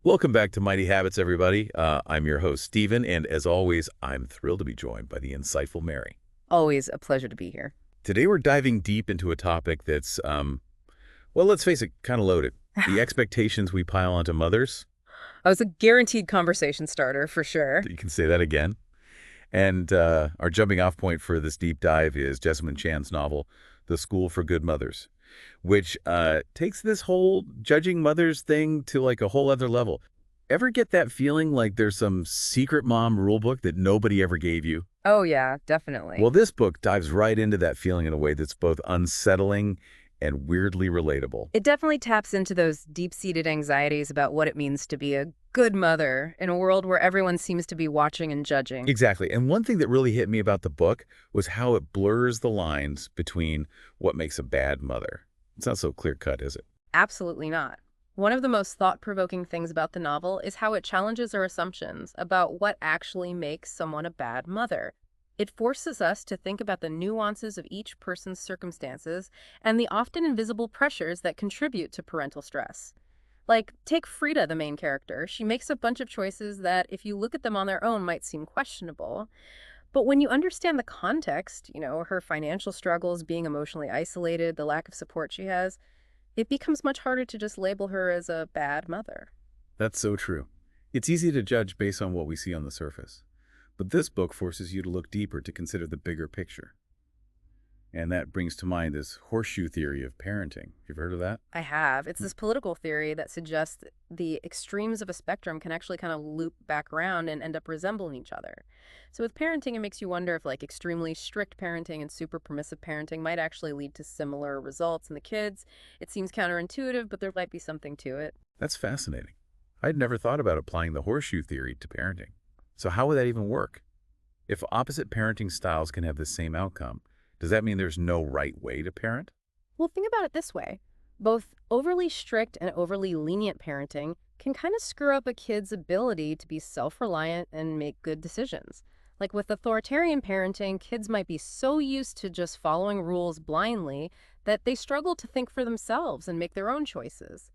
Welcome back to Mighty Habits, everybody. I'm your host, Stephen, and as always, I'm thrilled to be joined by the insightful Mary. Always a pleasure to be here. Today, we're diving deep into a topic that's, well, let's face it, kind of loaded. The expectations we pile onto mothers. I was a guaranteed conversation starter for sure. You can say that again. And our jumping off point for this deep dive is Jessamine Chan's novel, The School for Good Mothers, which takes this whole judging mothers thing to like a whole other level. Ever get that feeling like there's some secret mom rule book that nobody ever gave you? Oh yeah, definitely. Well, this book dives right into that feeling in a way that's both unsettling and weirdly relatable. It definitely taps into those deep-seated anxieties about what it means to be a good mother in a world where everyone seems to be watching and judging. Exactly. And one thing that really hit me about the book was how it blurs the lines between what makes a bad mother. It's not so clear-cut, is it? Absolutely not. One of the most thought-provoking things about the novel is how it challenges our assumptions about what actually makes someone a bad mother. It forces us to think about the nuances of each person's circumstances and the often invisible pressures that contribute to parental stress. Like, take Frida, the main character. She makes a bunch of choices that, if you look at them on their own, might seem questionable. But when you understand the context, her financial struggles, being emotionally isolated, the lack of support she has, it becomes much harder to just label her as a bad mother. That's so true. It's easy to judge based on what we see on the surface. But this book forces you to look deeper to consider the bigger picture. And that brings to mind this horseshoe theory of parenting. You've heard of that? I have. It's this political theory that suggests the extremes of a spectrum can actually kind of loop back around and end up resembling each other. So with parenting, it makes you wonder if like extremely strict parenting and super permissive parenting might actually lead to similar results in the kids. It seems counterintuitive, but there might be something to it. That's fascinating. I'd never thought about applying the horseshoe theory to parenting. So how would that even work? If opposite parenting styles can have the same outcome, does that mean there's no right way to parent? Well, think about it this way. Both overly strict and overly lenient parenting can kind of screw up a kid's ability to be self-reliant and make good decisions. Like with authoritarian parenting, kids might be so used to just following rules blindly that they struggle to think for themselves and make their own choices.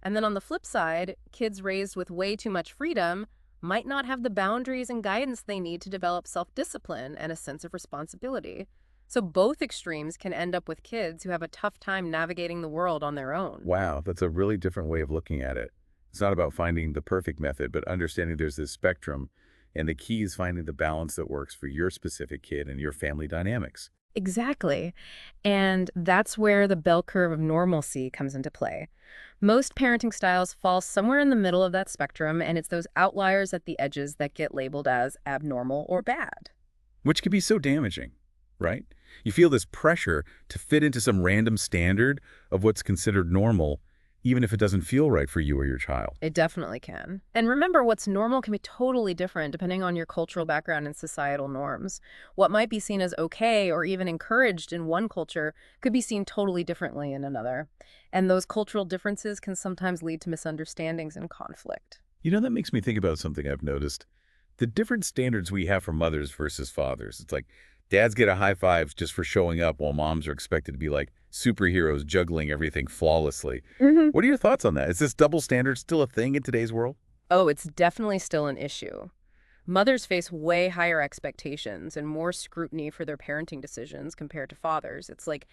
And then on the flip side, kids raised with way too much freedom might not have the boundaries and guidance they need to develop self-discipline and a sense of responsibility. So both extremes can end up with kids who have a tough time navigating the world on their own. Wow, that's a really different way of looking at it. It's not about finding the perfect method, but understanding there's this spectrum, and the key is finding the balance that works for your specific kid and your family dynamics. Exactly. And that's where the bell curve of normalcy comes into play. Most parenting styles fall somewhere in the middle of that spectrum, and it's those outliers at the edges that get labeled as abnormal or bad. Which can be so damaging, right? You feel this pressure to fit into some random standard of what's considered normal, even if it doesn't feel right for you or your child. It definitely can. And remember, what's normal can be totally different depending on your cultural background and societal norms. What might be seen as okay or even encouraged in one culture could be seen totally differently in another. And those cultural differences can sometimes lead to misunderstandings and conflict. You know, that makes me think about something I've noticed. The different standards we have for mothers versus fathers. It's like dads get a high five just for showing up while moms are expected to be like superheroes juggling everything flawlessly. What are your thoughts on that? Is this double standard still a thing in today's world? Oh, it's definitely still an issue. Mothers face way higher expectations and more scrutiny for their parenting decisions compared to fathers. It's like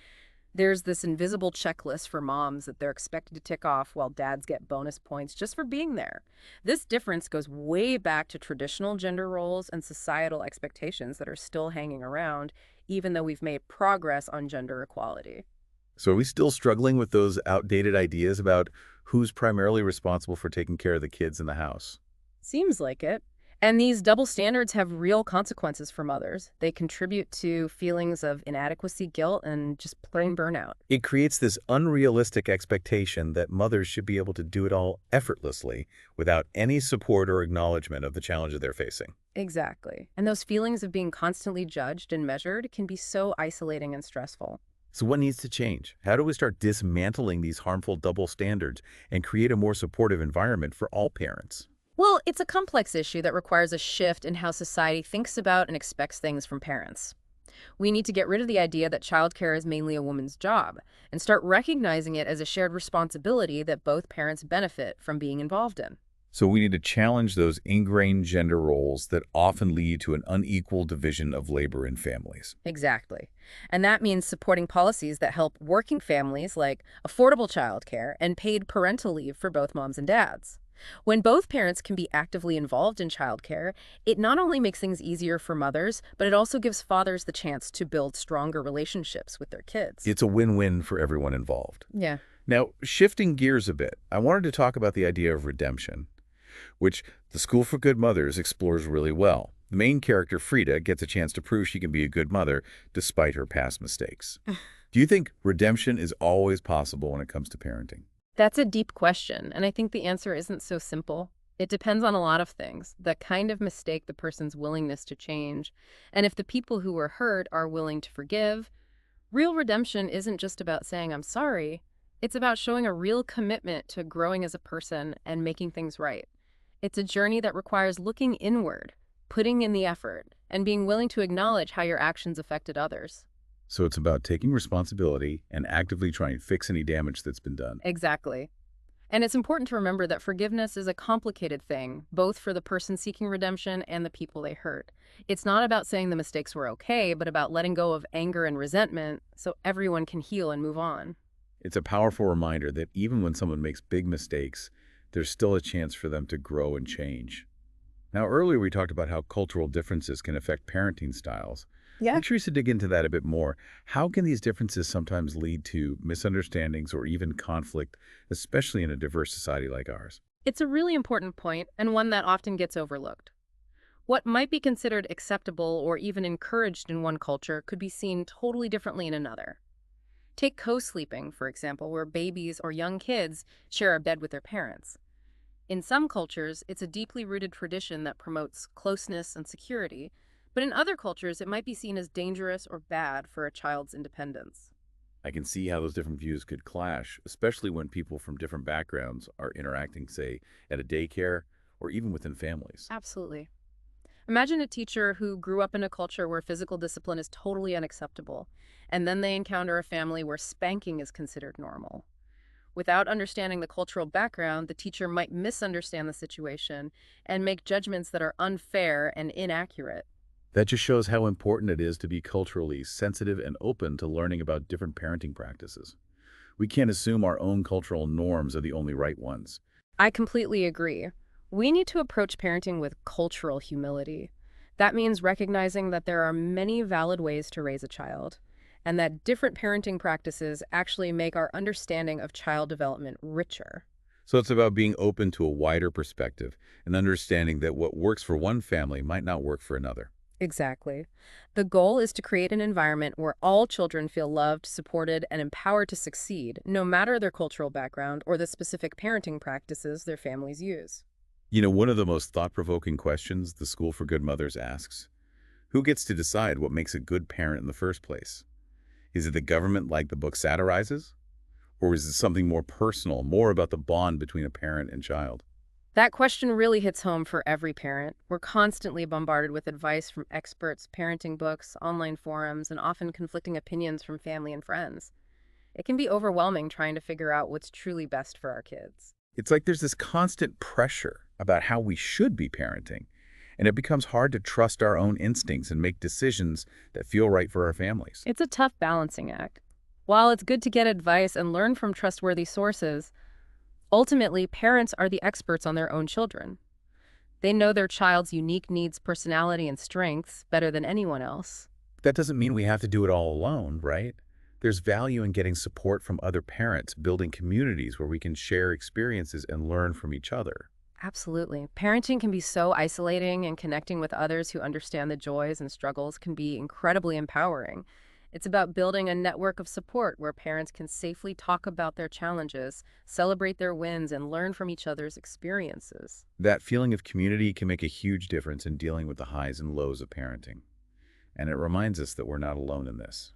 there's this invisible checklist for moms that they're expected to tick off while dads get bonus points just for being there. This difference goes way back to traditional gender roles and societal expectations that are still hanging around, even though we've made progress on gender equality. So are we still struggling with those outdated ideas about who's primarily responsible for taking care of the kids in the house? Seems like it. And these double standards have real consequences for mothers. They contribute to feelings of inadequacy, guilt, and just plain burnout. It creates this unrealistic expectation that mothers should be able to do it all effortlessly without any support or acknowledgement of the challenges they're facing. Exactly. And those feelings of being constantly judged and measured can be so isolating and stressful. So what needs to change? How do we start dismantling these harmful double standards and create a more supportive environment for all parents? Well, it's a complex issue that requires a shift in how society thinks about and expects things from parents. We need to get rid of the idea that childcare is mainly a woman's job and start recognizing it as a shared responsibility that both parents benefit from being involved in. So we need to challenge those ingrained gender roles that often lead to an unequal division of labor in families. Exactly. And that means supporting policies that help working families like affordable childcare and paid parental leave for both moms and dads. When both parents can be actively involved in childcare, it not only makes things easier for mothers, but it also gives fathers the chance to build stronger relationships with their kids. It's a win-win for everyone involved. Yeah. Now, shifting gears a bit, I wanted to talk about the idea of redemption, which The School for Good Mothers explores really well. The main character, Frida, gets a chance to prove she can be a good mother despite her past mistakes. Do you think redemption is always possible when it comes to parenting? That's a deep question, and I think the answer isn't so simple. It depends on a lot of things, the kind of mistake, the person's willingness to change, and if the people who were hurt are willing to forgive. Real redemption isn't just about saying, I'm sorry. It's about showing a real commitment to growing as a person and making things right. It's a journey that requires looking inward, putting in the effort, and being willing to acknowledge how your actions affected others. So it's about taking responsibility and actively trying to fix any damage that's been done. Exactly. And it's important to remember that forgiveness is a complicated thing, both for the person seeking redemption and the people they hurt. It's not about saying the mistakes were okay, but about letting go of anger and resentment so everyone can heal and move on. It's a powerful reminder that even when someone makes big mistakes, there's still a chance for them to grow and change. Now, earlier we talked about how cultural differences can affect parenting styles. Yeah. I'm curious to dig into that a bit more. How can these differences sometimes lead to misunderstandings or even conflict, especially in a diverse society like ours? It's a really important point, and one that often gets overlooked. What might be considered acceptable or even encouraged in one culture could be seen totally differently in another. Take co-sleeping, for example, where babies or young kids share a bed with their parents. In some cultures, it's a deeply rooted tradition that promotes closeness and security, but in other cultures, it might be seen as dangerous or bad for a child's independence. I can see how those different views could clash, especially when people from different backgrounds are interacting, say, at a daycare or even within families. Absolutely. Imagine a teacher who grew up in a culture where physical discipline is totally unacceptable, and then they encounter a family where spanking is considered normal. Without understanding the cultural background, the teacher might misunderstand the situation and make judgments that are unfair and inaccurate. That just shows how important it is to be culturally sensitive and open to learning about different parenting practices. We can't assume our own cultural norms are the only right ones. I completely agree. We need to approach parenting with cultural humility. That means recognizing that there are many valid ways to raise a child, and that different parenting practices actually make our understanding of child development richer. So it's about being open to a wider perspective and understanding that what works for one family might not work for another. Exactly. The goal is to create an environment where all children feel loved, supported, and empowered to succeed, no matter their cultural background or the specific parenting practices their families use. One of the most thought-provoking questions the School for Good Mothers asks, who gets to decide what makes a good parent in the first place? Is it the government like the book satirizes? Or is it something more personal, more about the bond between a parent and child? That question really hits home for every parent. We're constantly bombarded with advice from experts, parenting books, online forums, and often conflicting opinions from family and friends. It can be overwhelming trying to figure out what's truly best for our kids. It's like there's this constant pressure about how we should be parenting, and it becomes hard to trust our own instincts and make decisions that feel right for our families. It's a tough balancing act. While it's good to get advice and learn from trustworthy sources, ultimately, parents are the experts on their own children. They know their child's unique needs, personality, and strengths better than anyone else. That doesn't mean we have to do it all alone, right? There's value in getting support from other parents, building communities where we can share experiences and learn from each other. Absolutely. Parenting can be so isolating, and connecting with others who understand the joys and struggles can be incredibly empowering. It's about building a network of support where parents can safely talk about their challenges, celebrate their wins, and learn from each other's experiences. That feeling of community can make a huge difference in dealing with the highs and lows of parenting. And it reminds us that we're not alone in this.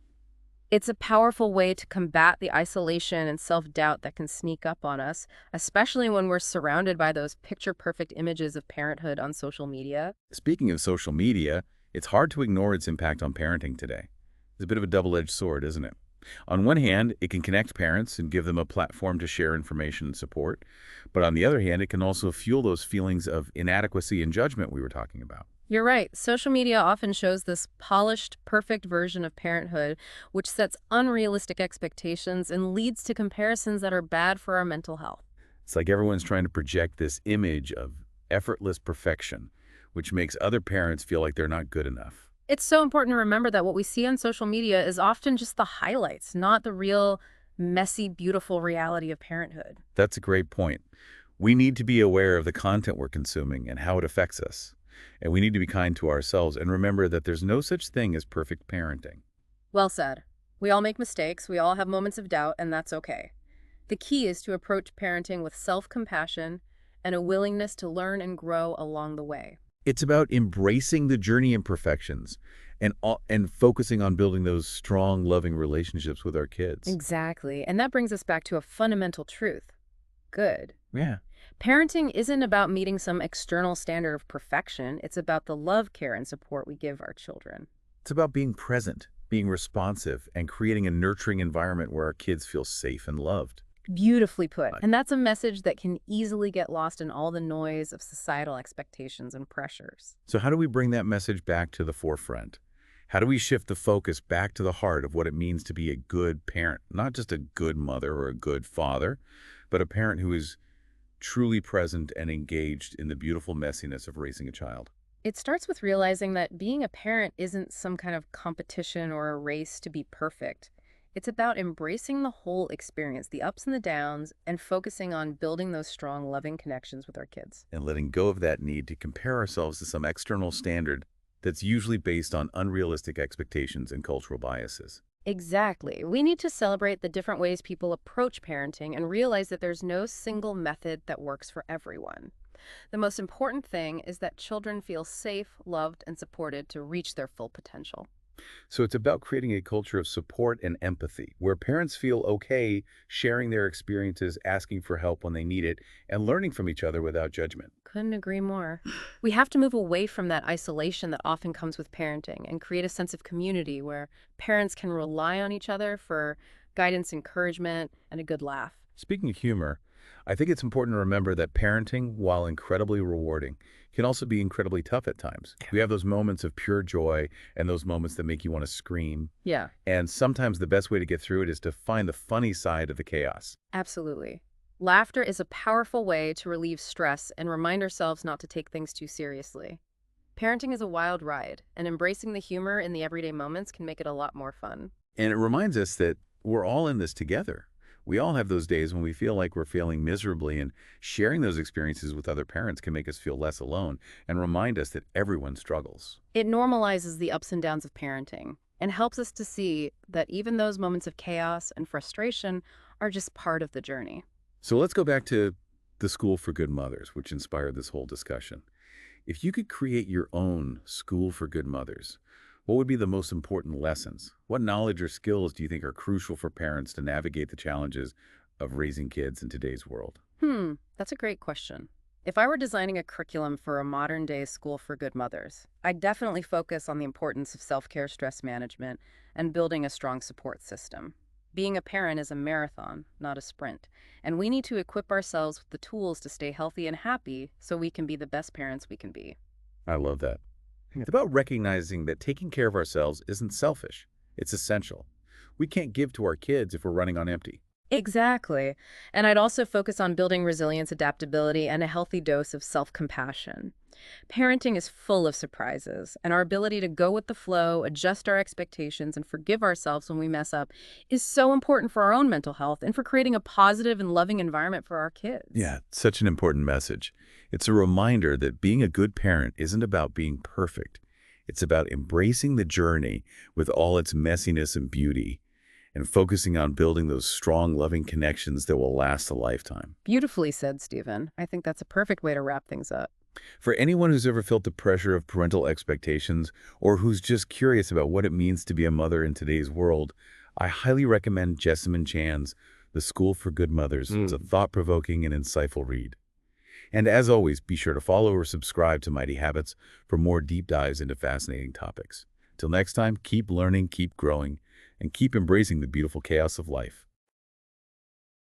It's a powerful way to combat the isolation and self-doubt that can sneak up on us, especially when we're surrounded by those picture-perfect images of parenthood on social media. Speaking of social media, it's hard to ignore its impact on parenting today. It's a bit of a double-edged sword, isn't it? On one hand, it can connect parents and give them a platform to share information and support. But on the other hand, it can also fuel those feelings of inadequacy and judgment we were talking about. You're right. Social media often shows this polished, perfect version of parenthood, which sets unrealistic expectations and leads to comparisons that are bad for our mental health. It's like everyone's trying to project this image of effortless perfection, which makes other parents feel like they're not good enough. It's so important to remember that what we see on social media is often just the highlights, not the real, messy, beautiful reality of parenthood. That's a great point. We need to be aware of the content we're consuming and how it affects us. And we need to be kind to ourselves and remember that there's no such thing as perfect parenting. Well said. We all make mistakes, we all have moments of doubt, and that's okay. The key is to approach parenting with self-compassion and a willingness to learn and grow along the way. It's about embracing the journey imperfections and focusing on building those strong, loving relationships with our kids. Exactly. And that brings us back to a fundamental truth. Good. Yeah. Parenting isn't about meeting some external standard of perfection. It's about the love, care, and support we give our children. It's about being present, being responsive, and creating a nurturing environment where our kids feel safe and loved. Beautifully put. And that's a message that can easily get lost in all the noise of societal expectations and pressures. So how do we bring that message back to the forefront? How do we shift the focus back to the heart of what it means to be a good parent? Not just a good mother or a good father, but a parent who is truly present and engaged in the beautiful messiness of raising a child. It starts with realizing that being a parent isn't some kind of competition or a race to be perfect. It's about embracing the whole experience, the ups and the downs, and focusing on building those strong, loving connections with our kids. And letting go of that need to compare ourselves to some external standard that's usually based on unrealistic expectations and cultural biases. Exactly. We need to celebrate the different ways people approach parenting and realize that there's no single method that works for everyone. The most important thing is that children feel safe, loved, and supported to reach their full potential. So it's about creating a culture of support and empathy, where parents feel okay sharing their experiences, asking for help when they need it, and learning from each other without judgment. Couldn't agree more. We have to move away from that isolation that often comes with parenting and create a sense of community where parents can rely on each other for guidance, encouragement, and a good laugh. Speaking of humor, I think it's important to remember that parenting, while incredibly rewarding, can also be incredibly tough at times. We have those moments of pure joy and those moments that make you want to scream. Yeah, And sometimes the best way to get through it is to find the funny side of the chaos. absolutely. Laughter is a powerful way to relieve stress and remind ourselves not to take things too seriously. Parenting is a wild ride, and embracing the humor in the everyday moments can make it a lot more fun. And it reminds us that we're all in this together. We all have those days when we feel like we're failing miserably, and sharing those experiences with other parents can make us feel less alone and remind us that everyone struggles. It normalizes the ups and downs of parenting and helps us to see that even those moments of chaos and frustration are just part of the journey. So let's go back to the School for Good Mothers, which inspired this whole discussion. If you could create your own School for Good Mothers, what would be the most important lessons? What knowledge or skills do you think are crucial for parents to navigate the challenges of raising kids in today's world? That's a great question. If I were designing a curriculum for a modern-day school for good mothers, I'd definitely focus on the importance of self-care, stress management, and building a strong support system. Being a parent is a marathon, not a sprint, and we need to equip ourselves with the tools to stay healthy and happy so we can be the best parents we can be. I love that. It's about recognizing that taking care of ourselves isn't selfish. It's essential. We can't give to our kids if we're running on empty. Exactly. And I'd also focus on building resilience, adaptability, and a healthy dose of self-compassion. Parenting is full of surprises, and our ability to go with the flow, adjust our expectations, and forgive ourselves when we mess up is so important for our own mental health and for creating a positive and loving environment for our kids. Yeah, such an important message. It's a reminder that being a good parent isn't about being perfect. It's about embracing the journey with all its messiness and beauty and focusing on building those strong, loving connections that will last a lifetime. Beautifully said, Stephen. I think that's a perfect way to wrap things up. For anyone who's ever felt the pressure of parental expectations or who's just curious about what it means to be a mother in today's world, I highly recommend Jessamine Chan's The School for Good Mothers. It's a thought-provoking and insightful read. And as always, be sure to follow or subscribe to Mighty Habits for more deep dives into fascinating topics. Till next time, keep learning, keep growing, and keep embracing the beautiful chaos of life.